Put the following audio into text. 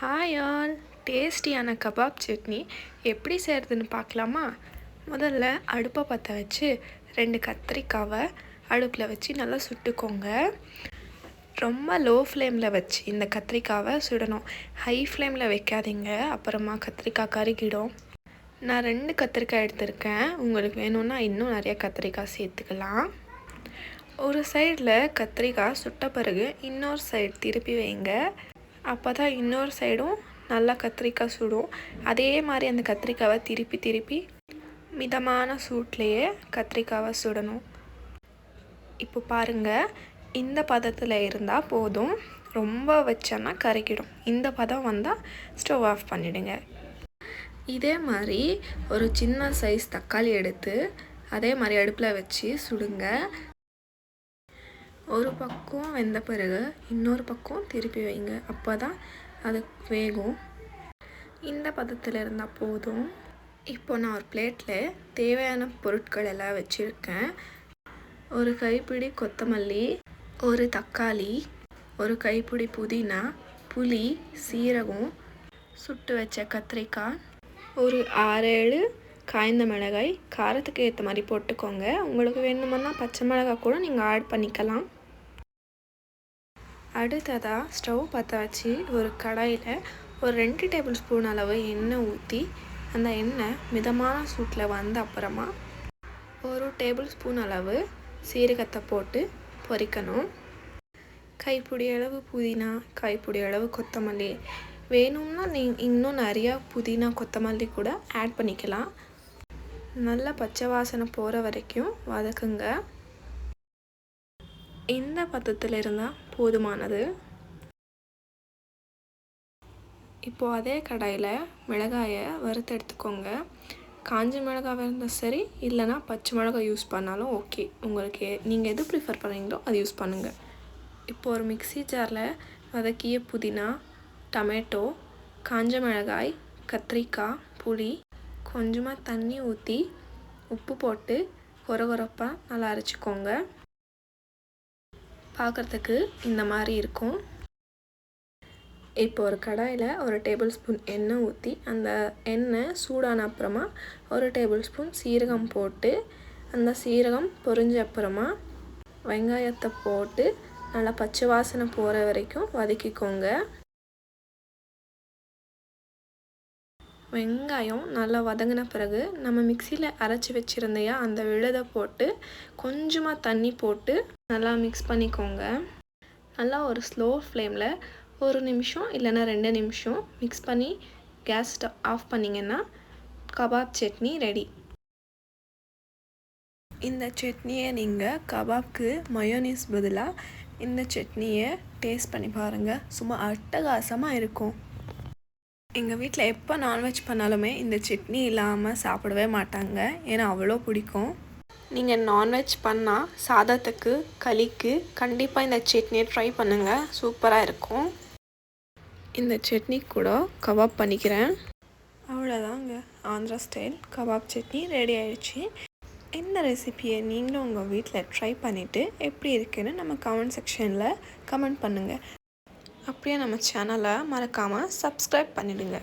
Hi all, டேஸ்டியான kebab chutney எப்படி செய்கிறதுன்னு பார்க்கலாமா? முதல்ல அடுப்பை பற்ற வச்சு 2 கத்திரிக்காவை அடுப்பில் வச்சு நல்லா சுட்டுக்கோங்க. ரொம்ப லோ ஃப்ளேமில் வச்சு இந்த கத்திரிக்காவை சுடணும். ஹை ஃப்ளேமில் வைக்காதீங்க, அப்புறமா கத்திரிக்காய் கருகிடும். நான் 2 கத்திரிக்காய் எடுத்திருக்கேன். உங்களுக்கு வேணும்னா இன்னும் நிறைய கத்திரிக்காய் சேர்த்துக்கலாம். ஒரு சைடில் கத்திரிக்காய் சுட்ட பிறகு இன்னொரு சைடு திருப்பி வைங்க. அப்போ தான் இன்னொரு சைடும் நல்லா கத்திரிக்காய் சுடும். அதே மாதிரி அந்த கத்திரிக்காவை திருப்பி மிதமான சூட்லேயே கத்திரிக்காவை சுடணும். இப்போ பாருங்கள், இந்த பதத்தில் இருந்தால் போதும். ரொம்ப வச்சோன்னா கருகிடும். இந்த பதம் வந்தால் ஸ்டவ் ஆஃப் பண்ணிவிடுங்க. இதே மாதிரி ஒரு சின்ன சைஸ் தக்காளி எடுத்து அதே மாதிரி அடுப்பில் வச்சு சுடுங்க. ஒரு பக்கம் வெந்த பிறகு இன்னொரு பக்கம் திருப்பி வைங்க. அப்போ தான் அது வேகும். இந்த பதத்தில் இருந்தால் போதும். இப்போ நான் ஒரு பிளேட்டில் தேவையான பொருட்கள் எல்லாம் வச்சுருக்கேன். ஒரு கைப்பிடி கொத்தமல்லி, ஒரு தக்காளி, ஒரு கைப்பிடி புதினா, புளி, சீரகம், சுட்டு வச்ச கத்திரிக்காய், ஒரு 6-7 காய்ந்த மிளகாய். காரத்துக்கு ஏற்ற மாதிரி போட்டுக்கோங்க. உங்களுக்கு வேணுமென்னா பச்சை மிளகாய் கூட நீங்கள் ஆட் பண்ணிக்கலாம். அடுத்ததாக ஸ்டவ் பற்ற வச்சு ஒரு கடாயில் ஒரு 2 டேபிள் ஸ்பூன் அளவு எண்ணெய் ஊற்றி அந்த எண்ணெய் மிதமான சூட்டில் வந்த அப்புறமா ஒரு டேபிள் ஸ்பூன் அளவு சீரகத்தை போட்டு பொரிக்கணும். கைப்பிடி அளவு புதினா, கைப்பிடி அளவு கொத்தமல்லி. வேணும்னா நீங்கள் இன்னும் நிறையா புதினா கொத்தமல்லி கூட ஆட் பண்ணிக்கலாம். நல்லா பச்சை வாசனை போகிற வரைக்கும் வதக்குங்க. இந்த பதத்தில் இருந்தால் போதுமானது. இப்போது அதே கடாயில் மிளகாயை வறுத்து எடுத்துக்கோங்க. காஞ்ச மிளகாய் இருந்தால் சரி, இல்லைனா பச்சை மிளகாய் யூஸ் பண்ணாலும் ஓகே. உங்களுக்கு நீங்கள் எது ப்ரிஃபர் பண்ணுறீங்களோ அது யூஸ் பண்ணுங்கள். இப்போது ஒரு மிக்ஸி ஜாரில் வதக்கிய புதினா, டொமேட்டோ, காஞ்ச மிளகாய், கத்திரிக்காய், புளி, கொஞ்சமாக தண்ணி ஊற்றி உப்பு போட்டு கொரகொரப்பாக நல்லா அரைச்சிக்கோங்க. பார்க்குறதுக்கு இந்த மாதிரி இருக்கும். இப்போ ஒரு கடாயில் ஒரு டேபிள் ஸ்பூன் எண்ணெய் ஊற்றி அந்த எண்ணெய் சூடான அப்புறமா ஒரு டேபிள் ஸ்பூன் சீரகம் போட்டு அந்த சீரகம் பொரிஞ்ச அப்புறமா வெங்காயத்தை போட்டு நல்லா பச்சை வாசனை போகிற வரைக்கும் வதக்கிக்கோங்க. வெங்காயம் நல்லா வதங்கின பிறகு நம்ம மிக்சியில் அரைச்சி வச்சுருந்தையா அந்த விழுதை போட்டு கொஞ்சமாக தண்ணி போட்டு நல்லா மிக்ஸ் பண்ணிக்கோங்க. நல்லா ஒரு ஸ்லோ ஃப்ளேமில் 1 நிமிஷம் இல்லைன்னா 2 நிமிஷம் மிக்ஸ் பண்ணி கேஸ் ஆஃப் பண்ணிங்கன்னா கபாப் சட்னி ரெடி. இந்த சட்னியை நீங்கள் கபாப்க்கு மயோனீஸ் பதிலாக இந்த சட்னியை டேஸ்ட் பண்ணி பாருங்கள். சும்மா அட்டகாசமாக இருக்கும். எங்கள் வீட்டில் எப்போ நான்வெஜ் பண்ணாலுமே இந்த சட்னி இல்லாமல் சாப்பிடவே மாட்டாங்க. ஏன்னா அவ்வளோ பிடிக்கும். நீங்கள் நான்வெஜ் பண்ணால் சாதத்துக்கு, களிக்கு கண்டிப்பாக இந்த சட்னியை ட்ரை பண்ணுங்கள். சூப்பராக இருக்கும். இந்த சட்னி கூட கபாப் பண்ணிக்கிறேன். அவ்வளோதாங்க, Andhra style kebab chutney ready ஆயிடுச்சு. இந்த ரெசிபியை நீங்களும் உங்கள் வீட்டில் ட்ரை பண்ணிவிட்டு எப்படி இருக்குன்னு நம்ம கமெண்ட் செக்ஷனில் கமெண்ட் பண்ணுங்கள். அப்படியே நம்ம சேனலை மறக்காமல் சப்ஸ்கிரைப் பண்ணிவிடுங்க.